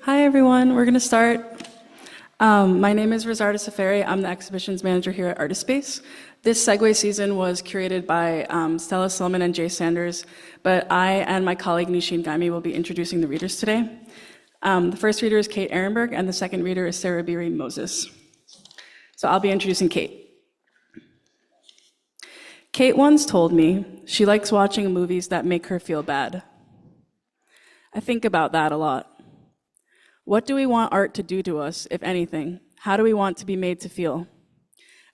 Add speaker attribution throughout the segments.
Speaker 1: Hi, everyone. We're going to start. My name is Rosarda Safari. I'm the exhibitions manager here at Artist Space. This Segue season was curated by Stella Silliman and Jay Sanders, but I and my colleague Nishin Gaimi will be introducing the readers today. The first reader is Kate Ehrenberg, and the second reader is Serubiri Moses. So I'll be introducing Kate. Kate once told me she likes watching movies that make her feel bad. I think about that a lot. What do we want art to do to us, if anything? How do we want to be made to feel?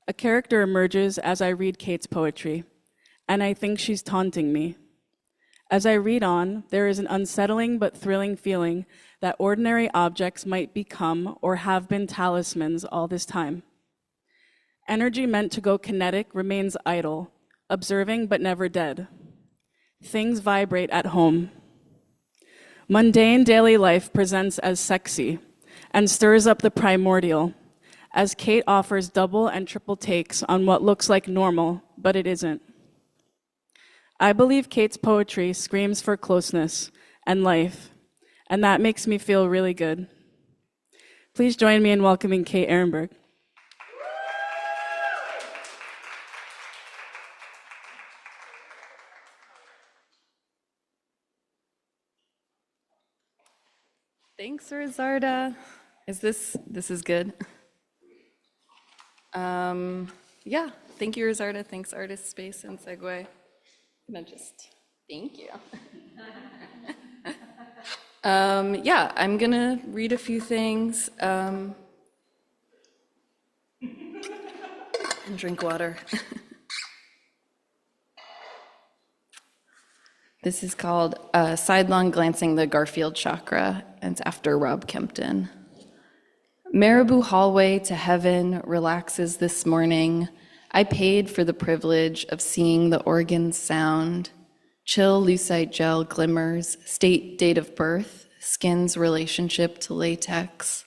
Speaker 1: A character emerges as I read Kate's poetry, and I think she's taunting me. As I read on, there is an unsettling but thrilling feeling that ordinary objects might become or have been talismans all this time. Energy meant to go kinetic remains idle, observing but never dead. Things vibrate at home. Mundane daily life presents as sexy and stirs up the primordial, as Kate offers double and triple takes on what looks like normal, but it isn't. I believe Kate's poetry screams for closeness and life, and that makes me feel really good. Please join me in welcoming Kate Ehrenberg.
Speaker 2: Thanks, Rosarda. This is good? Yeah, thank you, Rosarda. Thanks, Artist Space and Segue. Thank you. Yeah, I'm gonna read a few things and drink water. This is called Sidelong Glancing the Garfield Chakra, and it's after Rob Kempton. Marabou hallway to heaven relaxes this morning. I paid for the privilege of seeing the organ's sound. Chill lucite gel glimmers, date of birth, skin's relationship to latex.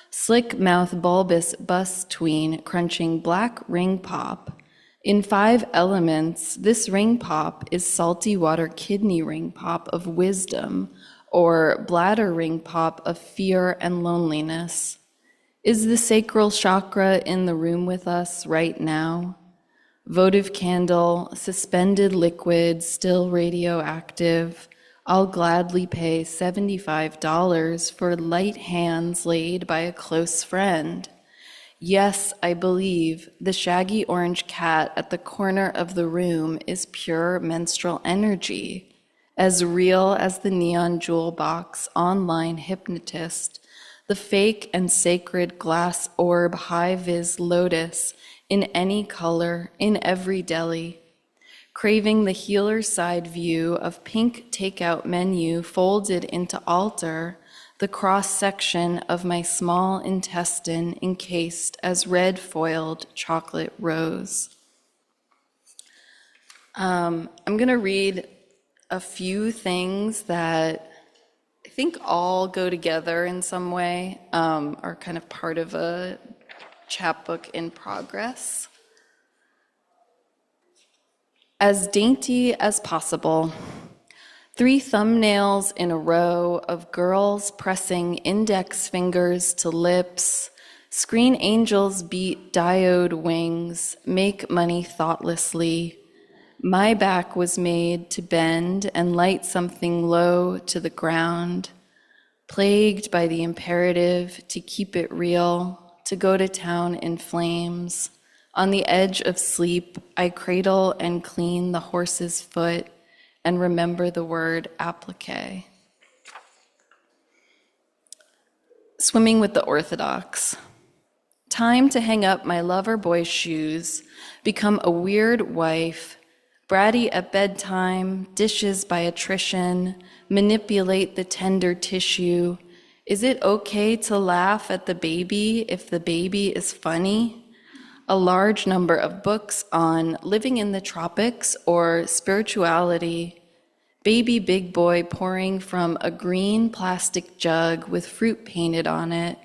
Speaker 2: Slick mouth bulbous bus tween crunching black ring pop. In 5 elements, this ring pop is salty water kidney ring pop of wisdom, or bladder ring pop of fear and loneliness. Is the sacral chakra in the room with us right now? Votive candle, suspended liquid, still radioactive. I'll gladly pay $75 for light hands laid by a close friend. Yes, I believe the shaggy orange cat at the corner of the room is pure menstrual energy, as real as the neon jewel box online hypnotist, the fake and sacred glass orb high-vis lotus in any color, in every deli, craving the healer side view of pink takeout menu folded into altar, the cross-section of my small intestine encased as red-foiled chocolate rose. I'm gonna read a few things that I think all go together in some way, are kind of part of a chapbook in progress. As dainty as possible. 3 thumbnails in a row of girls pressing index fingers to lips. Screen angels beat diode wings, make money thoughtlessly. My back was made to bend and light something low to the ground. Plagued by the imperative to keep it real, to go to town in flames. On the edge of sleep, I cradle and clean the horse's foot and remember the word applique. Swimming with the Orthodox. Time to hang up my lover boy's shoes, become a weird wife, bratty at bedtime, dishes by attrition, manipulate the tender tissue. Is it okay to laugh at the baby if the baby is funny? A large number of books on living in the tropics or spirituality. Baby big boy pouring from a green plastic jug with fruit painted on it,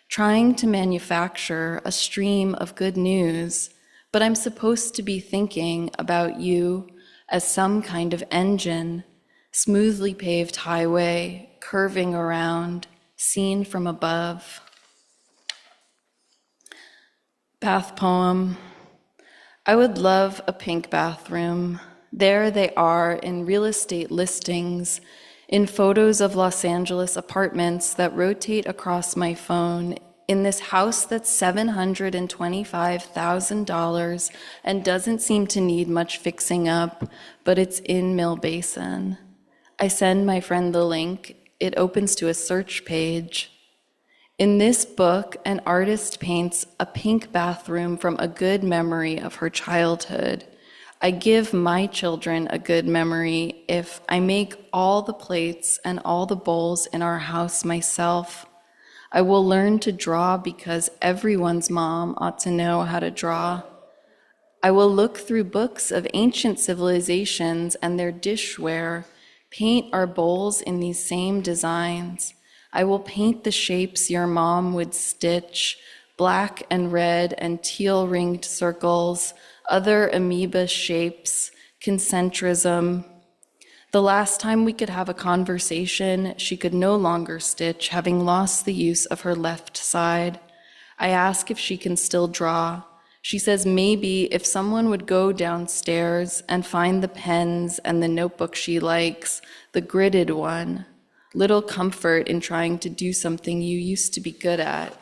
Speaker 2: trying to manufacture a stream of good news, but I'm supposed to be thinking about you as some kind of engine, smoothly paved highway, curving around, seen from above. Bath poem. I would love a pink bathroom. There they are in real estate listings, in photos of Los Angeles apartments that rotate across my phone, in this house that's $725,000 and doesn't seem to need much fixing up, but it's in Mill Basin. I send my friend the link. It opens to a search page. In this book, an artist paints a pink bathroom from a good memory of her childhood. I give my children a good memory if I make all the plates and all the bowls in our house myself. I will learn to draw because everyone's mom ought to know how to draw. I will look through books of ancient civilizations and their dishware, paint our bowls in these same designs. I will paint the shapes your mom would stitch, black and red and teal ringed circles, other amoeba shapes, concentrism. The last time we could have a conversation, she could no longer stitch, having lost the use of her left side. I ask if she can still draw. She says maybe if someone would go downstairs and find the pens and the notebook she likes, the gridded one. Little comfort in trying to do something you used to be good at.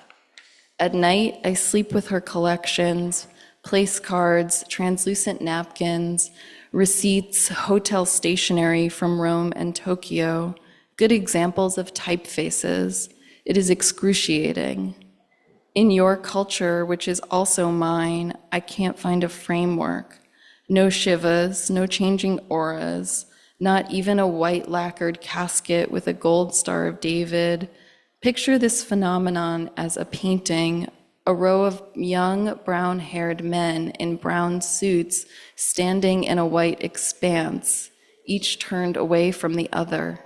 Speaker 2: At night, I sleep with her collections, place cards, translucent napkins, receipts, hotel stationery from Rome and Tokyo, good examples of typefaces. It is excruciating. In your culture, which is also mine, I can't find a framework. No shivas, no changing auras, not even a white lacquered casket with a gold Star of David. Picture this phenomenon as a painting, a row of young brown-haired men in brown suits standing in a white expanse, each turned away from the other.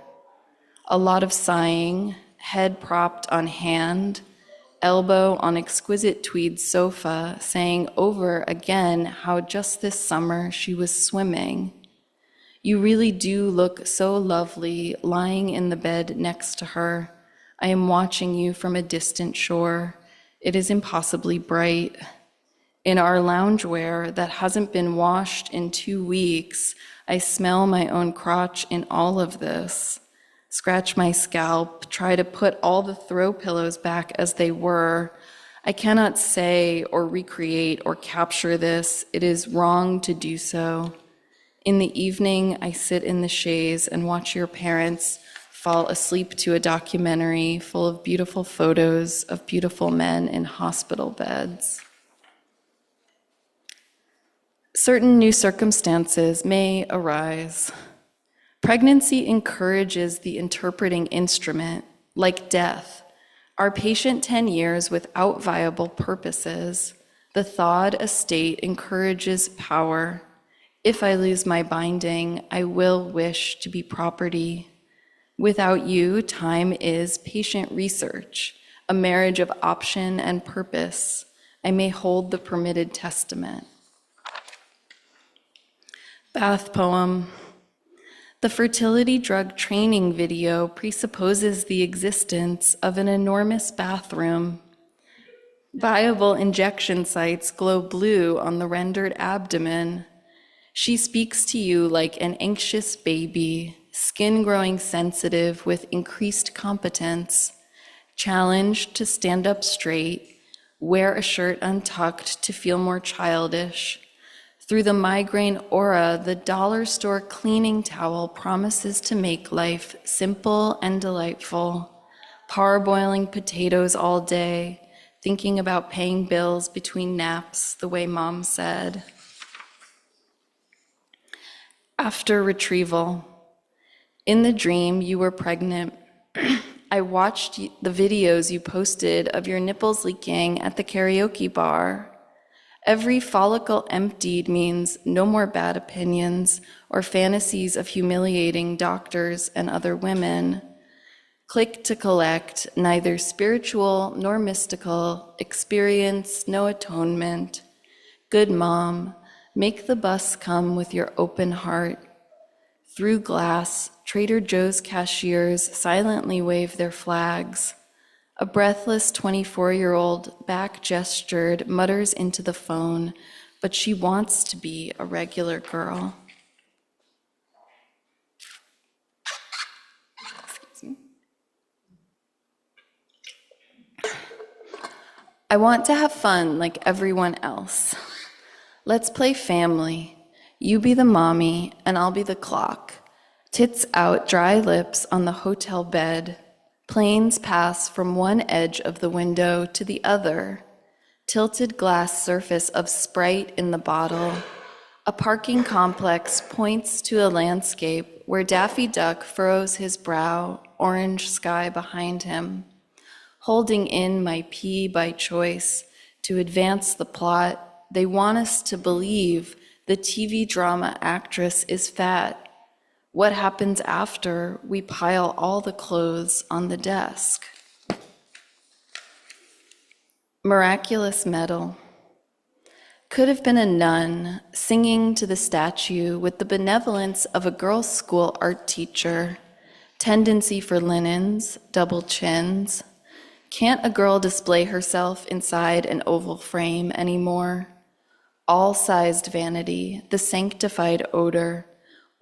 Speaker 2: A lot of sighing, head propped on hand, elbow on exquisite tweed sofa, saying over again how just this summer she was swimming. You really do look so lovely lying in the bed next to her. I am watching you from a distant shore. It is impossibly bright. In our loungewear that hasn't been washed in 2 weeks, I smell my own crotch in all of this. Scratch my scalp, try to put all the throw pillows back as they were. I cannot say or recreate or capture this. It is wrong to do so. In the evening, I sit in the chaise and watch your parents fall asleep to a documentary full of beautiful photos of beautiful men in hospital beds. Certain new circumstances may arise. Pregnancy encourages the interpreting instrument, like death. Our patient 10 years without viable purposes. The thawed estate encourages power. If I lose my binding, I will wish to be property. Without you, time is patient research, a marriage of option and purpose. I may hold the permitted testament. Bath poem. The fertility drug training video presupposes the existence of an enormous bathroom. Viable injection sites glow blue on the rendered abdomen. She speaks to you like an anxious baby, skin growing sensitive with increased competence, challenged to stand up straight, wear a shirt untucked to feel more childish. Through the migraine aura, the dollar store cleaning towel promises to make life simple and delightful. Parboiling potatoes all day, thinking about paying bills between naps, the way Mom said. After retrieval. In the dream, you were pregnant. I watched the videos you posted of your nipples leaking at the karaoke bar. Every follicle emptied means no more bad opinions or fantasies of humiliating doctors and other women. Click to collect, neither spiritual nor mystical, experience no atonement. Good mom, make the bus come with your open heart. Through glass, Trader Joe's cashiers silently wave their flags. A breathless 24-year-old back-gestured mutters into the phone, but she wants to be a regular girl. Excuse me. I want to have fun like everyone else. Let's play family. You be the mommy, and I'll be the clock. Tits out, dry lips on the hotel bed. Planes pass from one edge of the window to the other. Tilted glass surface of Sprite in the bottle. A parking complex points to a landscape where Daffy Duck furrows his brow, orange sky behind him. Holding in my pee by choice to advance the plot, they want us to believe the TV drama actress is fat. What happens after we pile all the clothes on the desk? Miraculous medal. Could have been a nun singing to the statue with the benevolence of a girls' school art teacher. Tendency for linens, double chins. Can't a girl display herself inside an oval frame anymore? All-sized vanity, the sanctified odor,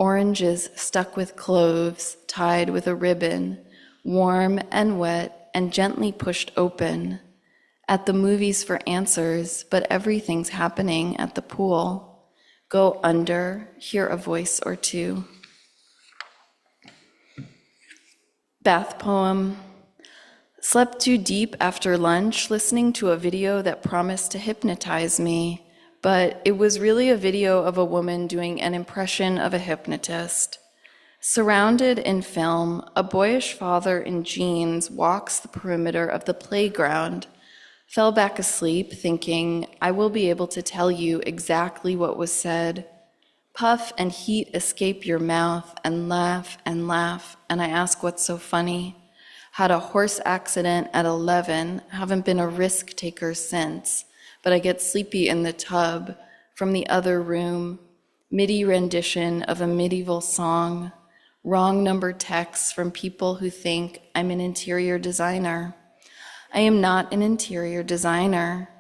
Speaker 2: oranges stuck with cloves, tied with a ribbon, warm and wet and gently pushed open. At the movies for answers, but everything's happening at the pool. Go under, hear a voice or two. Bath poem. Slept too deep after lunch listening to a video that promised to hypnotize me, but it was really a video of a woman doing an impression of a hypnotist. Surrounded in film, a boyish father in jeans walks the perimeter of the playground. Fell back asleep thinking, I will be able to tell you exactly what was said. Puff and heat escape your mouth and laugh, and I ask what's so funny. Had a horse accident at 11, haven't been a risk taker since, but I get sleepy in the tub. From the other room, MIDI rendition of a medieval song, wrong number texts from people who think I'm an interior designer. I am not an interior designer.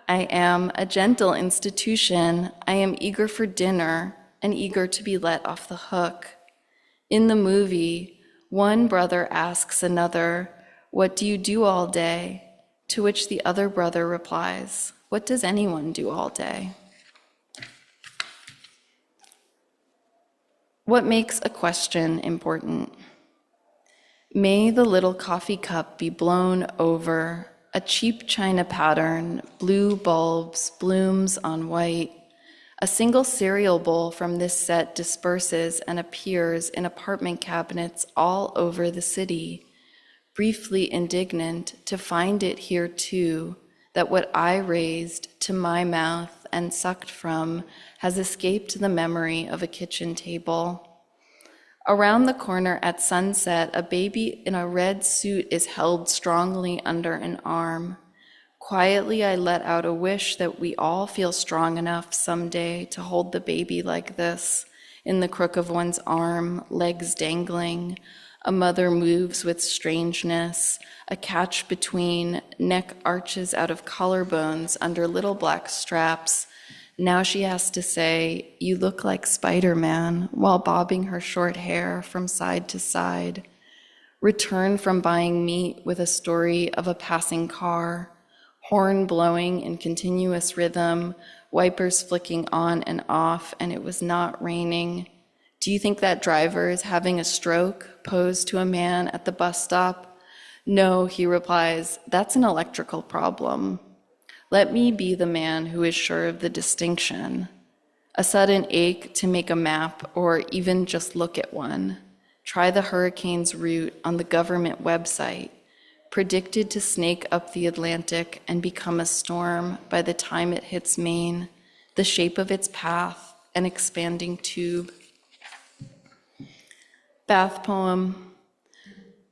Speaker 2: I am a gentle institution. I am eager for dinner and eager to be let off the hook. In the movie, one brother asks another, "What do you do all day?" To which the other brother replies, "What does anyone do all day?" What makes a question important? May the little coffee cup be blown over, a cheap china pattern, blue bulbs, blooms on white. A single cereal bowl from this set disperses and appears in apartment cabinets all over the city, briefly indignant to find it here too, that what I raised to my mouth and sucked from has escaped the memory of a kitchen table. Around the corner at sunset, a baby in a red suit is held strongly under an arm. Quietly, I let out a wish that we all feel strong enough someday to hold the baby like this, in the crook of one's arm, legs dangling. A mother moves with strangeness, a catch between, neck arches out of collarbones under little black straps. Now she has to say, "You look like Spider-Man," while bobbing her short hair from side to side. Return from buying meat with a story of a passing car. Horn blowing in continuous rhythm, wipers flicking on and off, and it was not raining. Do you think that driver is having a stroke? Posed to a man at the bus stop. No, he replies, that's an electrical problem. Let me be the man who is sure of the distinction. A sudden ache to make a map or even just look at one. Try the hurricane's route on the government website. Predicted to snake up the Atlantic and become a storm by the time it hits Maine, the shape of its path, an expanding tube. Bath poem.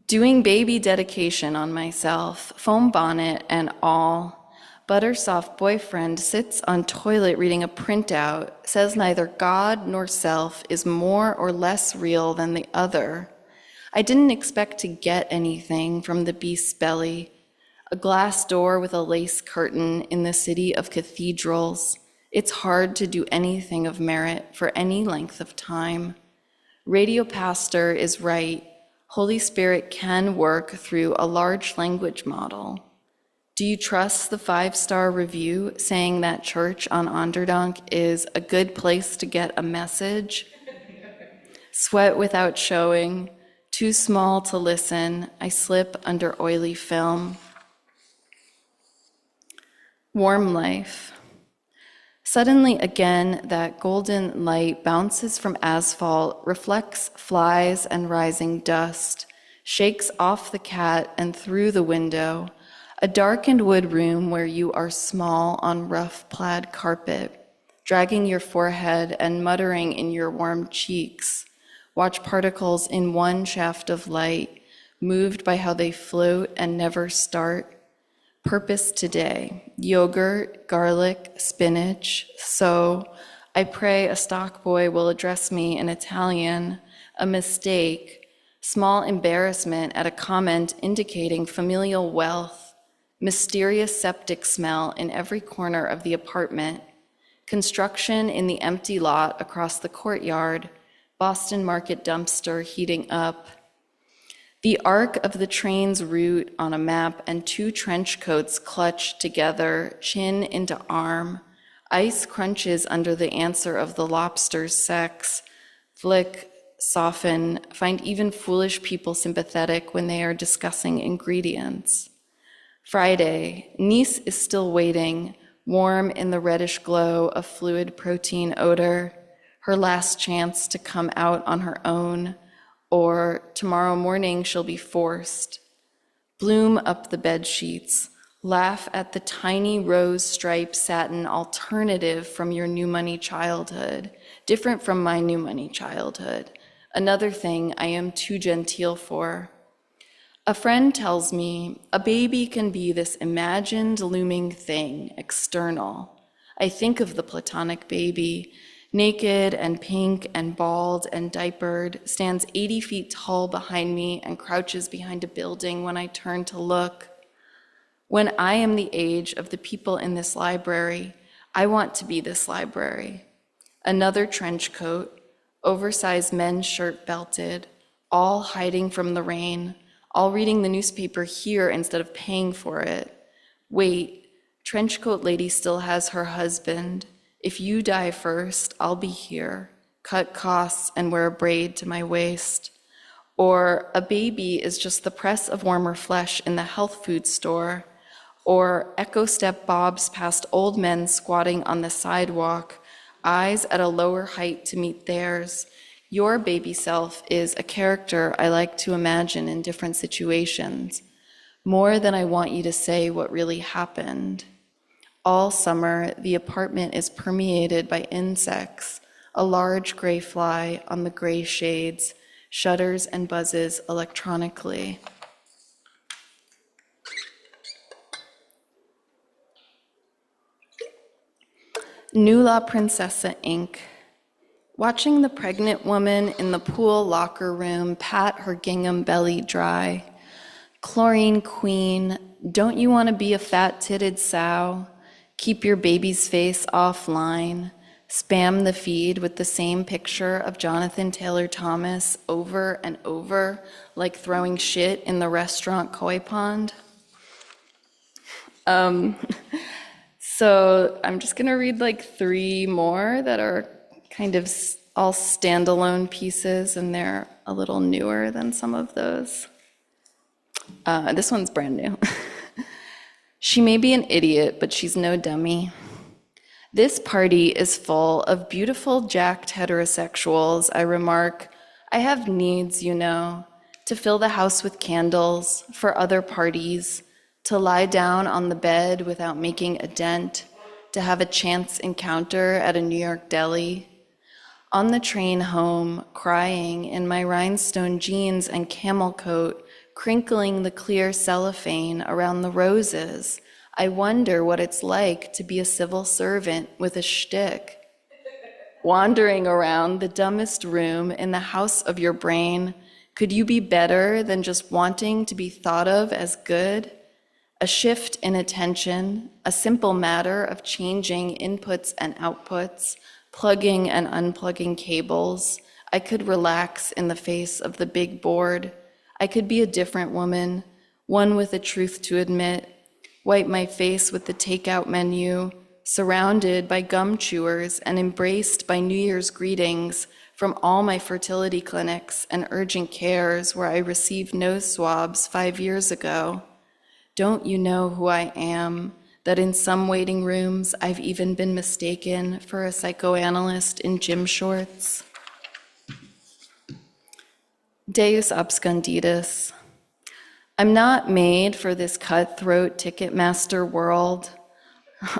Speaker 2: Doing baby dedication on myself, foam bonnet and all. Buttersoft boyfriend sits on toilet reading a printout, says neither God nor self is more or less real than the other. I didn't expect to get anything from the beast's belly. A glass door with a lace curtain in the city of cathedrals. It's hard to do anything of merit for any length of time. Radio Pastor is right. Holy Spirit can work through a large language model. Do you trust the 5-star review saying that church on Onderdonk is a good place to get a message? Sweat without showing, too small to listen, I slip under oily film. Warm life. Suddenly again, that golden light bounces from asphalt, reflects flies and rising dust, shakes off the cat and through the window, a darkened wood room where you are small on rough plaid carpet, dragging your forehead and muttering in your warm cheeks. Watch particles in one shaft of light, moved by how they float and never start. Purpose today, yogurt, garlic, spinach. So I pray a stock boy will address me in Italian, a mistake, small embarrassment at a comment indicating familial wealth, mysterious septic smell in every corner of the apartment, construction in the empty lot across the courtyard, Boston Market dumpster heating up, the arc of the train's route on a map and 2 trench coats clutched together, chin into arm, ice crunches under the answer of the lobster's sex, flick, soften, find even foolish people sympathetic when they are discussing ingredients. Friday, niece is still waiting, warm in the reddish glow of fluid protein odor, her last chance to come out on her own, or tomorrow morning she'll be forced. Bloom up the bed sheets, laugh at the tiny rose striped satin alternative from your new money childhood, different from my new money childhood, another thing I am too genteel for. A friend tells me a baby can be this imagined looming thing, external. I think of the platonic baby, naked and pink and bald and diapered, stands 80 feet tall behind me and crouches behind a building when I turn to look. When I am the age of the people in this library, I want to be this library. Another trench coat, oversized men's shirt belted, all hiding from the rain, all reading the newspaper here instead of paying for it. Wait, trenchcoat lady still has her husband. If you die first, I'll be here. Cut costs and wear a braid to my waist. Or a baby is just the press of warmer flesh in the health food store. Or echo step bobs past old men squatting on the sidewalk, eyes at a lower height to meet theirs. Your baby self is a character I like to imagine in different situations, more than I want you to say what really happened. All summer, the apartment is permeated by insects, a large gray fly on the gray shades, shudders and buzzes electronically. New La Princesa ink. Watching the pregnant woman in the pool locker room pat her gingham belly dry. Chlorine queen, don't you want to be a fat-titted sow? Keep your baby's face offline. Spam the feed with the same picture of Jonathan Taylor Thomas over and over, like throwing shit in the restaurant koi pond. So I'm just gonna read like 3 more that are kind of all standalone pieces, and they're a little newer than some of those. This one's brand new. She may be an idiot, but she's no dummy. This party is full of beautiful jacked heterosexuals, I remark. I have needs, you know, to fill the house with candles, for other parties, to lie down on the bed without making a dent, to have a chance encounter at a New York deli. On the train home, crying in my rhinestone jeans and camel coat, crinkling the clear cellophane around the roses, I wonder what it's like to be a civil servant with a shtick. Wandering around the dumbest room in the house of your brain, could you be better than just wanting to be thought of as good? A shift in attention, a simple matter of changing inputs and outputs, plugging and unplugging cables. I could relax in the face of the big board. I could be a different woman, one with a truth to admit, wipe my face with the takeout menu, surrounded by gum chewers and embraced by New Year's greetings from all my fertility clinics and urgent cares where I received nose swabs 5 years ago. Don't you know who I am? That in some waiting rooms, I've even been mistaken for a psychoanalyst in gym shorts. Deus absconditus. I'm not made for this cutthroat Ticketmaster world.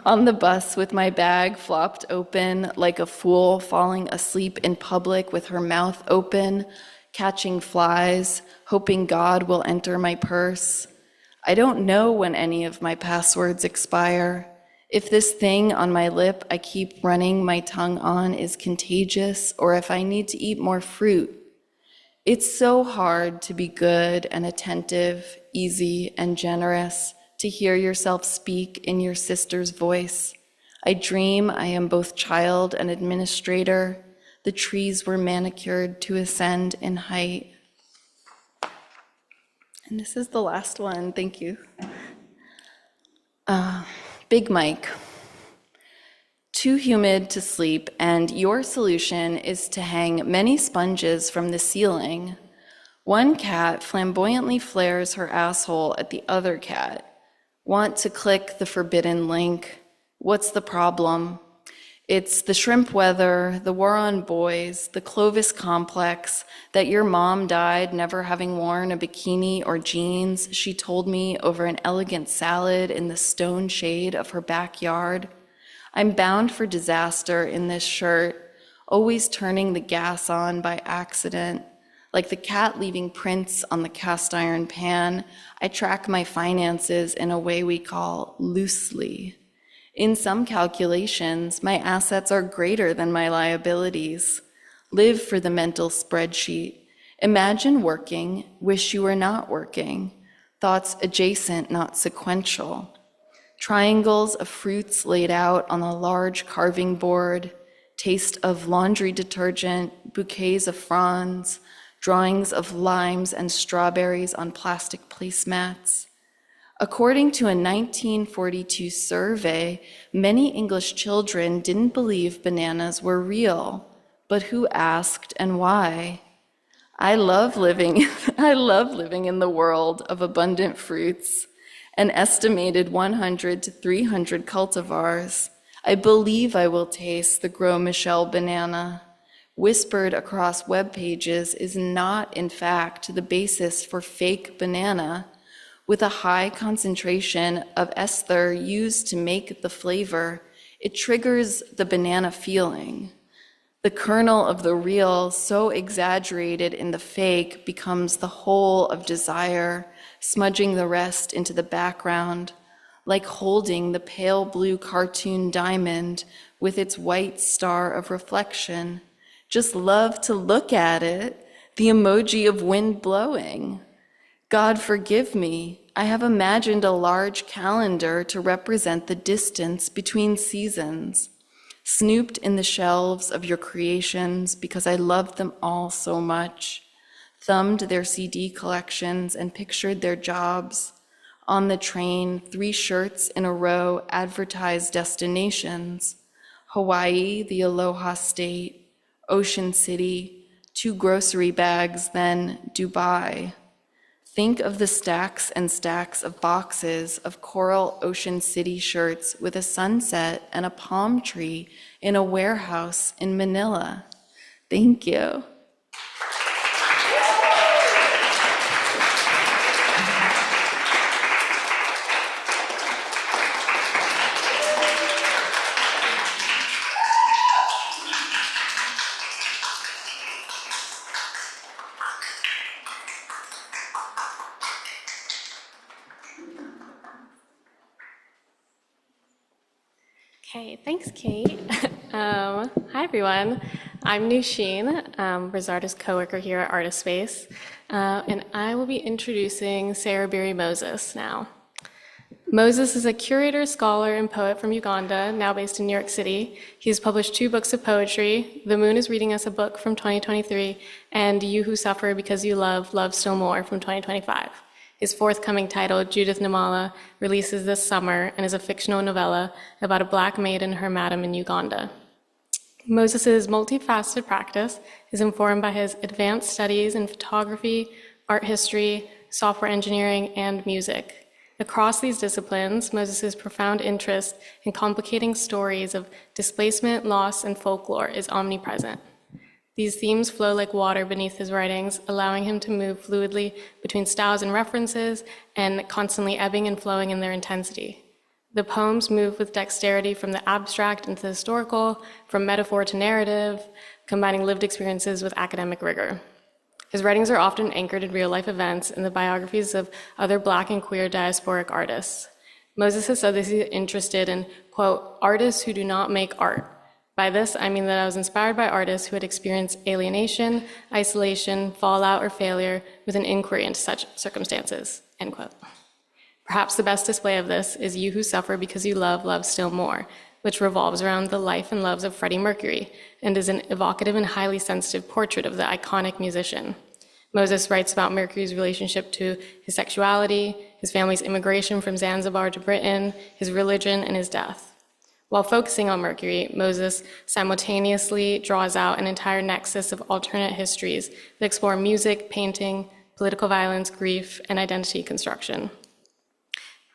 Speaker 2: On the bus with my bag flopped open like a fool falling asleep in public with her mouth open, catching flies, hoping God will enter my purse. I don't know when any of my passwords expire. If this thing on my lip I keep running my tongue on is contagious, or if I need to eat more fruit. It's so hard to be good and attentive, easy and generous, to hear yourself speak in your sister's voice. I dream I am both child and administrator. The trees were manicured to ascend in height. And this is the last one, thank you. Big Mike. Too humid to sleep, and your solution is to hang many sponges from the ceiling. One cat flamboyantly flares her asshole at the other cat. Want to click the forbidden link. What's the problem? It's the shrimp weather, the war on boys, the Clovis complex, that your mom died never having worn a bikini or jeans, she told me over an elegant salad in the stone shade of her backyard. I'm bound for disaster in this shirt, always turning the gas on by accident. Like the cat leaving prints on the cast iron pan, I track my finances in a way we call loosely. In some calculations, my assets are greater than my liabilities. Live for the mental spreadsheet. Imagine working, wish you were not working. Thoughts adjacent, not sequential. Triangles of fruits laid out on a large carving board. Taste of laundry detergent, bouquets of fronds, drawings of limes and strawberries on plastic placemats. According to a 1942 survey, many English children didn't believe bananas were real, but who asked and why? I love living in the world of abundant fruits, an estimated 100 to 300 cultivars. I believe I will taste the Gros Michel banana. Whispered across web pages is not, in fact, the basis for fake banana, with a high concentration of ester used to make the flavor. It triggers the banana feeling. The kernel of the real, so exaggerated in the fake, becomes the whole of desire, smudging the rest into the background, like holding the pale blue cartoon diamond with its white star of reflection. Just love to look at it, the emoji of wind blowing. God forgive me, I have imagined a large calendar to represent the distance between seasons, snooped in the shelves of your creations because I loved them all so much, thumbed their CD collections and pictured their jobs. On the train, 3 shirts in a row advertised destinations: Hawaii, the Aloha State, Ocean City, 2 grocery bags, then Dubai. Think of the stacks and stacks of boxes of Coral Ocean City shirts with a sunset and a palm tree in a warehouse in Manila. Thank you.
Speaker 3: Okay, thanks, Kate. Hi, everyone. I'm Nusheen, Rosarda's coworker here at Artist Space, and I will be introducing Serubiri Moses now. Moses is a curator, scholar, and poet from Uganda, now based in New York City. He's published 2 books of poetry. The Moon is reading us a book from 2023, and You Who Suffer Because You Love, Love Still More from 2025. His forthcoming title, Judith Namala, releases this summer and is a fictional novella about a Black maid and her madam in Uganda. Moses' multifaceted practice is informed by his advanced studies in photography, art history, software engineering, and music. Across these disciplines, Moses' profound interest in complicating stories of displacement, loss, and folklore is omnipresent. These themes flow like water beneath his writings, allowing him to move fluidly between styles and references, and constantly ebbing and flowing in their intensity. The poems move with dexterity from the abstract into the historical, from metaphor to narrative, combining lived experiences with academic rigor. His writings are often anchored in real-life events and the biographies of other Black and queer diasporic artists. Moses has said that he's interested in, quote, artists who do not make art. By this, I mean that I was inspired by artists who had experienced alienation, isolation, fallout, or failure with an inquiry into such circumstances, end quote. Perhaps the best display of this is You Who Suffer Because You Love, Love Still More, which revolves around the life and loves of Freddie Mercury and is an evocative and highly sensitive portrait of the iconic musician. Moses writes about Mercury's relationship to his sexuality, his family's immigration from Zanzibar to Britain, his religion, and his death. While focusing on Mercury, Moses simultaneously draws out an entire nexus of alternate histories that explore music, painting, political violence, grief, and identity construction.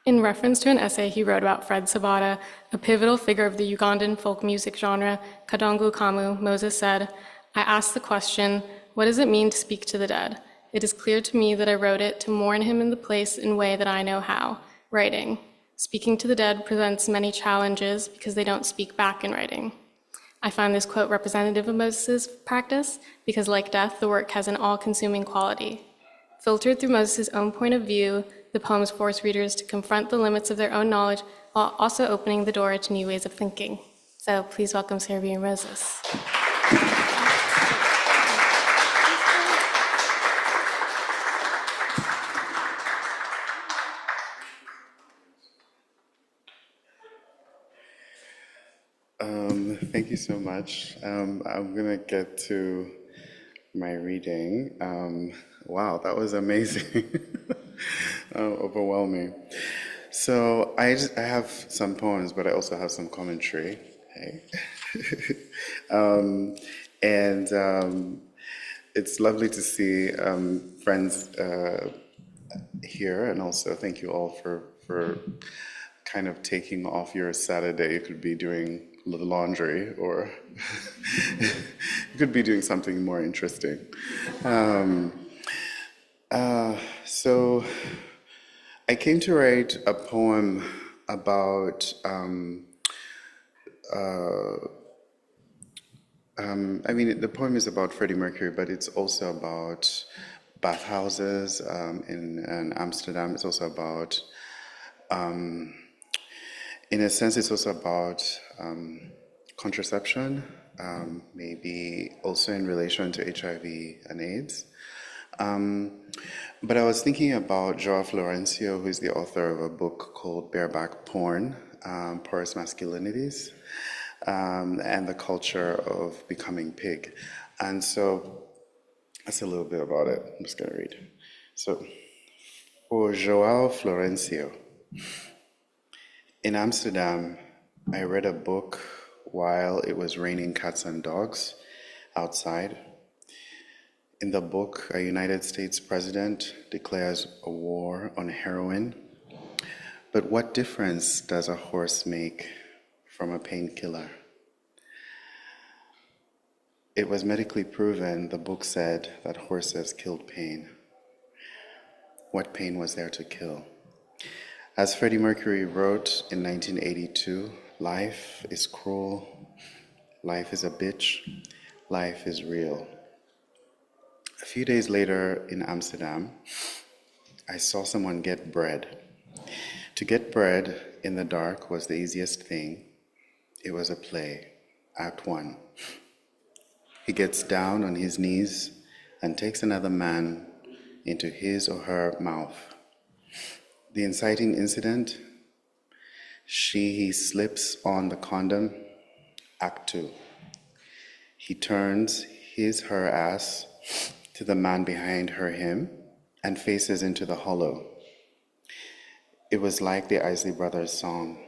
Speaker 3: In reference to an essay he wrote about Fred Sabata, a pivotal figure of the Ugandan folk music genre, Kadongo Kamu, Moses said, I asked the question, what does it mean to speak to the dead? It is clear to me that I wrote it to mourn him in the place and way that I know how, writing. Speaking to the dead presents many challenges because they don't speak back in writing. I find this quote representative of Moses' practice because, like death, the work has an all-consuming quality. Filtered through Moses' own point of view, the poems force readers to confront the limits of their own knowledge while also opening the door to new ways of thinking. So please welcome Serubiri Moses.
Speaker 4: Thank you so much. I'm going to get to my reading. Wow, that was amazing. Overwhelming. So I have some poems, but I also have some commentary. Hey. It's lovely to see friends here, and also thank you all for kind of taking off your Saturday. You could be doing the laundry, or you could be doing something more interesting. So I came to write a poem about, the poem is about Freddie Mercury, but it's also about bathhouses in Amsterdam. It's also about, in a sense, it's also about contraception, maybe also in relation to HIV and AIDS. But I was thinking about Joao Florencio, who is the author of a book called Bareback Porn, Porous Masculinities, and the culture of becoming pig. And so that's a little bit about it. I'm just going to read. So, for Joao Florencio, in Amsterdam, I read a book while it was raining cats and dogs outside. In the book, a United States president declares a war on heroin. But what difference does a horse make from a painkiller? It was medically proven, the book said, that horses killed pain. What pain was there to kill? As Freddie Mercury wrote in 1982, life is cruel, life is a bitch, life is real. A few days later in Amsterdam, I saw someone get bread. To get bread in the dark was the easiest thing. It was a play, Act 1. He gets down on his knees and takes another man into his or her mouth. The inciting incident, he slips on the condom, Act 2. He turns her ass to the man behind him, and faces into the hollow. It was like the Isley Brothers song.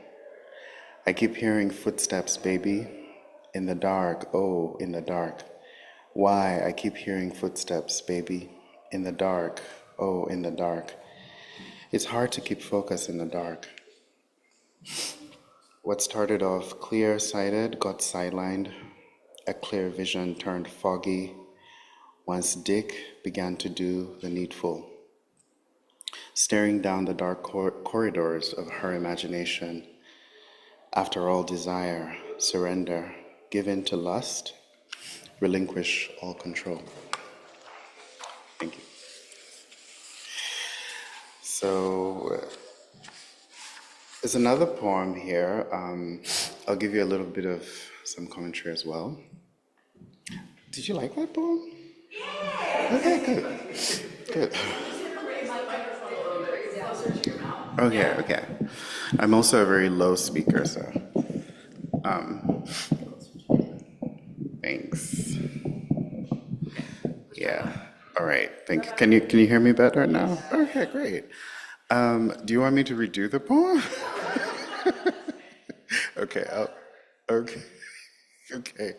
Speaker 4: I keep hearing footsteps, baby, in the dark, oh, in the dark. Why I keep hearing footsteps, baby, in the dark, oh, in the dark. It's hard to keep focus in the dark. What started off clear-sighted got sidelined. A clear vision turned foggy once Dick began to do the needful. Staring down the dark corridors of her imagination. After all desire, surrender, give in to lust, relinquish all control. Thank you. So, there's another poem here. I'll give you a little bit of some commentary as well. Did you like that poem? Yeah. Okay, good. Good. Okay. I'm also a very low speaker, so thanks. Yeah. All right. Thank you. Can you hear me better now? Okay, great. Do you want me to redo the poem? Okay. Okay.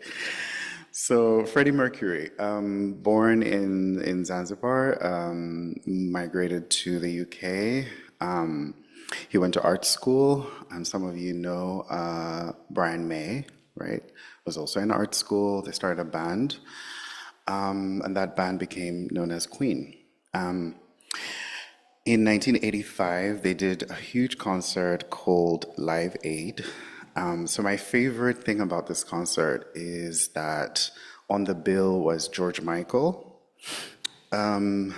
Speaker 4: So Freddie Mercury, born in Zanzibar, migrated to the UK. He went to art school, and some of you know Brian May, right? Was also in art school. They started a band, and that band became known as Queen. In 1985, they did a huge concert called Live Aid. So my favorite thing about this concert is that on the bill was George Michael, who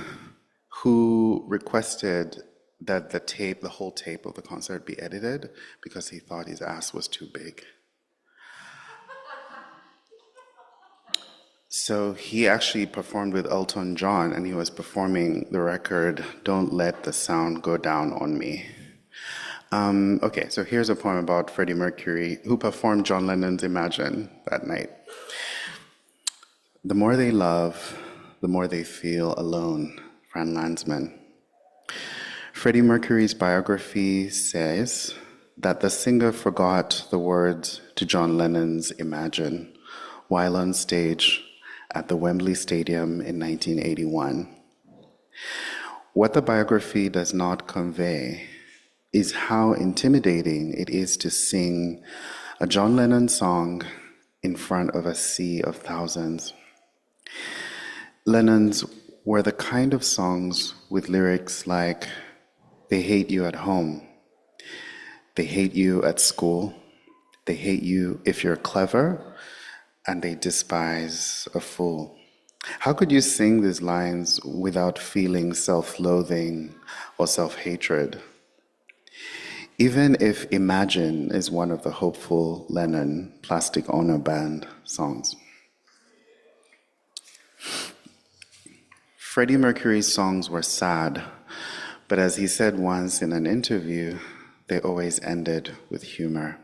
Speaker 4: requested that the whole tape of the concert be edited because he thought his ass was too big. So he actually performed with Elton John, and he was performing the record, Don't Let the Sound Go Down on Me. Okay, so here's a poem about Freddie Mercury, who performed John Lennon's Imagine that night. The more they love, the more they feel alone, Fran Landsman. Freddie Mercury's biography says that the singer forgot the words to John Lennon's Imagine while on stage at the Wembley Stadium in 1981. What the biography does not convey is how intimidating it is to sing a John Lennon song in front of a sea of thousands. Lennon's were the kind of songs with lyrics like, they hate you at home, they hate you at school, they hate you if you're clever, and they despise a fool. How could you sing these lines without feeling self-loathing or self-hatred? Even if Imagine is one of the hopeful Lennon Plastic Ono Band songs. Freddie Mercury's songs were sad, but as he said once in an interview, they always ended with humor.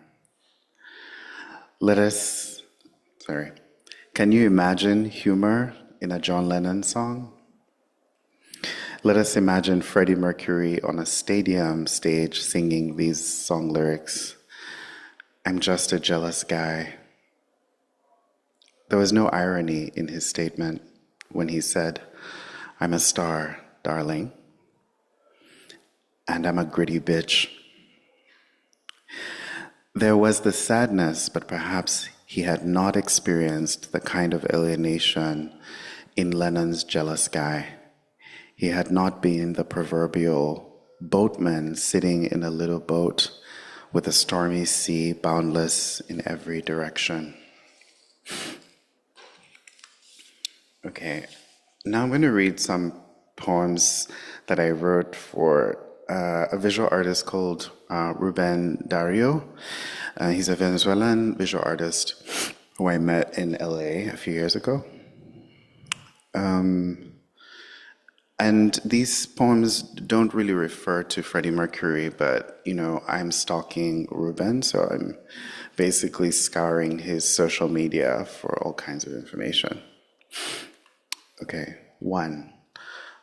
Speaker 4: Can you imagine humor in a John Lennon song? Let us imagine Freddie Mercury on a stadium stage singing these song lyrics. I'm just a jealous guy. There was no irony in his statement when he said, I'm a star, darling, and I'm a gritty bitch. There was the sadness, but perhaps he had not experienced the kind of alienation in Lennon's jealous guy. He had not been the proverbial boatman sitting in a little boat with a stormy sea boundless in every direction. Okay, now I'm going to read some poems that I wrote for a visual artist called Ruben Dario. He's a Venezuelan visual artist who I met in LA a few years ago. And these poems don't really refer to Freddie Mercury, but I'm stalking Ruben, so I'm basically scouring his social media for all kinds of information. Okay, 1,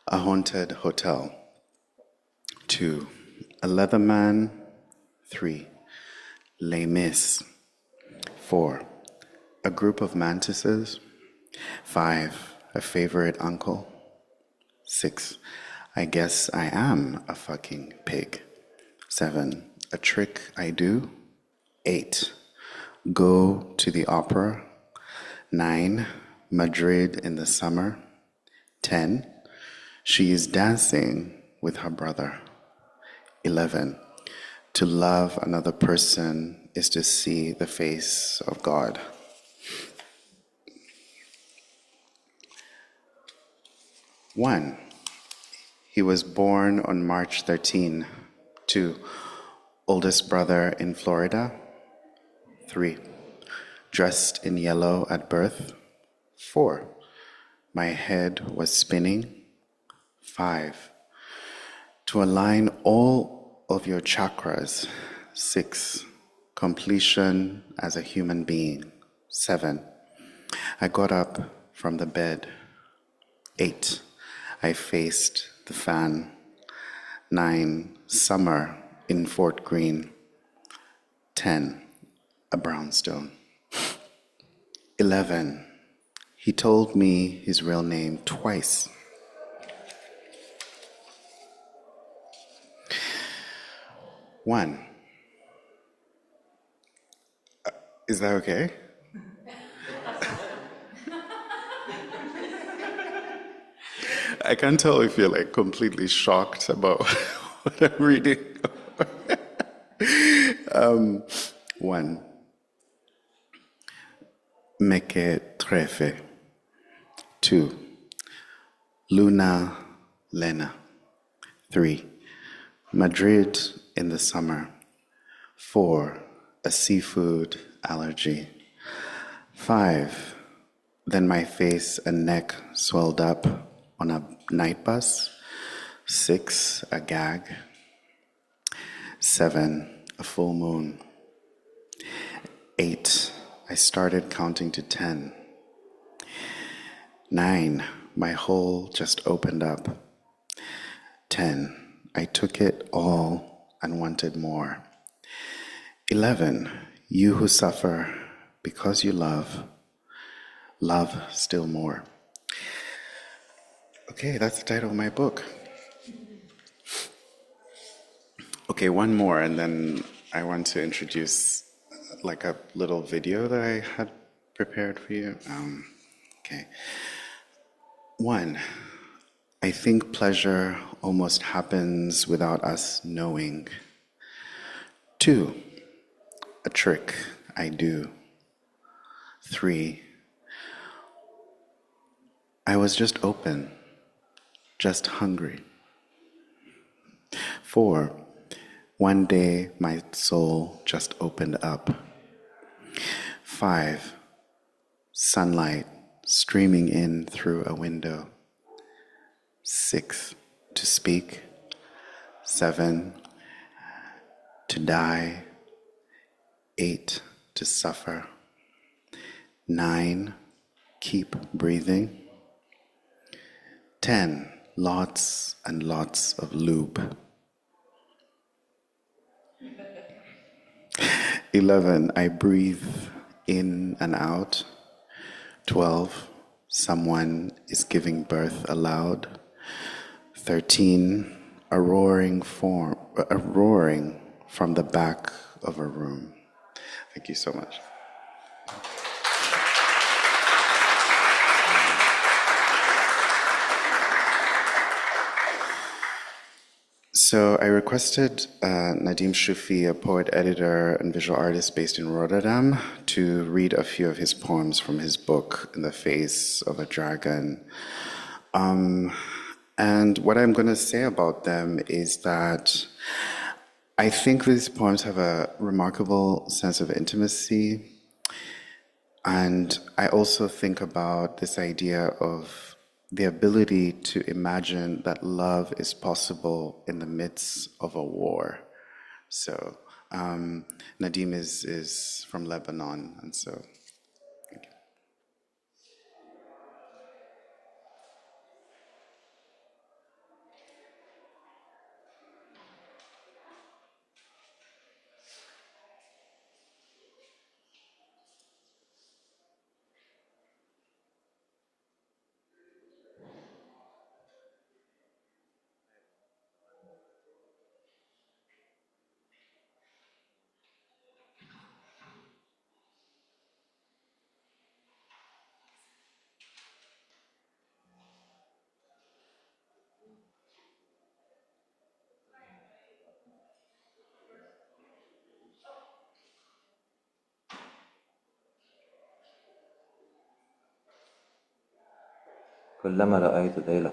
Speaker 4: a haunted hotel. 2, a leather man. 3, Les Mis. 4, a group of mantises. 5, a favorite uncle. 6, I guess I am a fucking pig. 7, a trick I do. 8, go to the opera. 9, Madrid in the summer. 10, she is dancing with her brother. 11, to love another person is to see the face of God. 1, he was born on March 13. 2, oldest brother in Florida. 3, dressed in yellow at birth. 4, my head was spinning. 5, to align all of your chakras. 6, completion as a human being. 7, I got up from the bed. 8, I faced the fan. 9, summer in Fort Greene. 10, a brownstone. 11, he told me his real name twice. 1, is that okay? I can't tell if you're like completely shocked about what I'm reading. 1, mequetrefe. 2, Luna Lena. 3, Madrid in the summer. 4, a seafood allergy. 5, then my face and neck swelled up on a night bus. 6, a gag. 7, a full moon. 8, I started counting to 10. 9, my hole just opened up. 10, I took it all and wanted more. 11, you who suffer because you love, love still more. Okay, that's the title of my book. Okay, one more, and then I want to introduce like a little video that I had prepared for you. Okay. 1, I think pleasure almost happens without us knowing. 2, a trick I do. 3, I was just open, just hungry. 4, one day my soul just opened up. 5, sunlight streaming in through a window. 6, to speak. 7, to die. 8, to suffer. 9, keep breathing. 10, lots and lots of lube. 11, I breathe in and out. 12, someone is giving birth aloud. 13, a roaring from the back of a room. Thank you so much. So I requested Nadim Shufi, a poet, editor, and visual artist based in Rotterdam, to read a few of his poems from his book, In the Face of a Dragon. And what I'm going to say about them is that I think these poems have a remarkable sense of intimacy. And I also think about this idea of the ability to imagine that love is possible in the midst of a war. So Nadim is from Lebanon, and so thank you.
Speaker 5: كلما رأيت ذيله.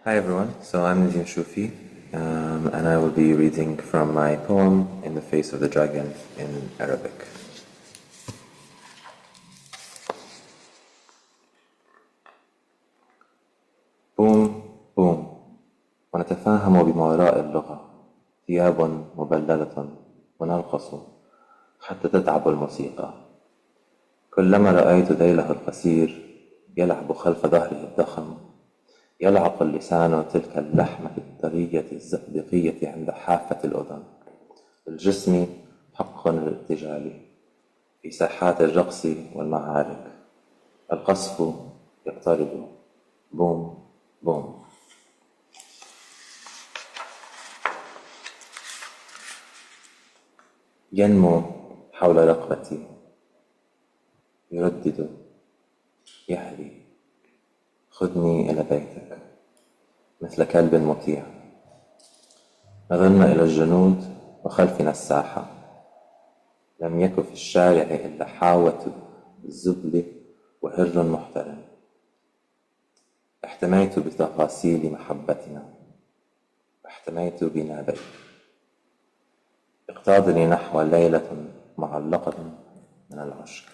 Speaker 5: Hi everyone, so I'm Nadim Shufi, and I will be reading from my poem In the Face of the Dragon in Arabic. بوم بوم ونتفاهم بما وراء اللغة، ثياب مبللة ونرقص حتى تتعب الموسيقى. كلما رأيت ذيله القصير يلعب خلف ظهره الضخم، يلعق اللسان تلك اللحمة الطرية الزئبقية عند حافة الأذن. الجسم حق الارتجال في ساحات الرقص والمعارك. القصف يقترب، بوم بوم. ينمو حول رقبتي، يردد، يهري، خذني إلى بيتك مثل كلب مطيع. نظرنا إلى الجنود وخلفنا الساحة، لم يك في الشارع إلا حاوة الزبل وهر محترم. احتميت بتفاصيل محبتنا، واحتميت بنابي. اقتادني نحو ليلة معلقة من العشق.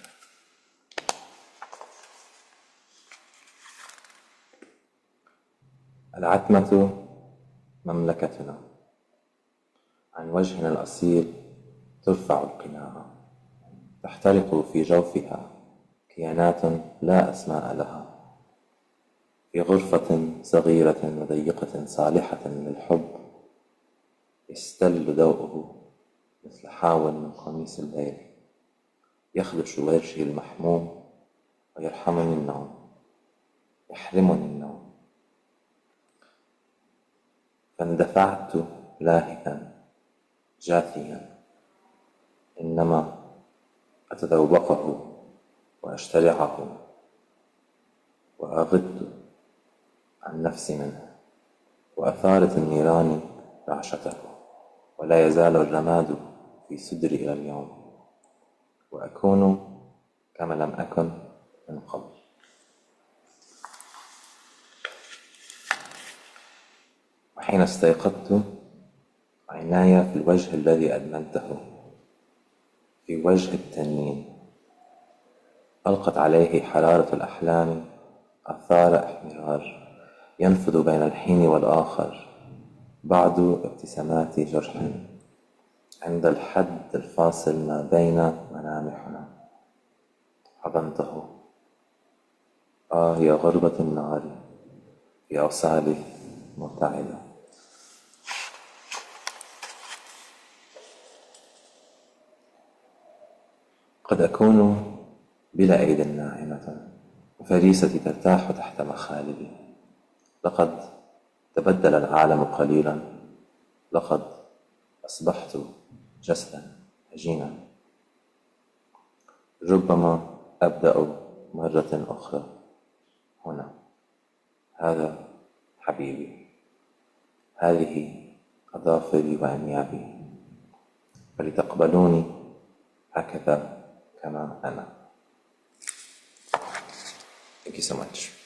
Speaker 5: العتمة مملكتنا، عن وجهنا الأصيل ترفع القناع. تحترق في جوفها كيانات لا أسماء لها. في غرفة صغيرة وضيقة صالحة للحب يستل ضوءه مثل حاو من قميص الليل. يخدش وجهي المحموم ويرحمني النوم، يحرمني النوم. فاندفعت لاهثا جاثيا، إنما أتذوقه وأشترعه وأغض عن نفسي منه. وأثارت النيران رعشته، ولا يزال الرماد في صدري إلى اليوم. وأكون كما لم أكن من قبل. وحين استيقظت عيناي في الوجه الذي أدمنته، في وجه التنين. ألقت عليه حرارة الأحلام آثار احمرار، ينفذ بين الحين والآخر بعض ابتسامات جرح عند الحد الفاصل ما بين ملامحنا. حضنته، يا غربة النار في أوصالي مرتعدة. قد أكون بلا أيد ناعمة، وفريستي ترتاح تحت مخالبي. لقد تبدل العالم قليلا، لقد أصبحت جسدا هجينا. ربما أبدأ مرة أخرى هنا. هذا حبيبي، هذه أظافري وأنيابي، فلتقبلوني هكذا كما أنا. Thank you so much.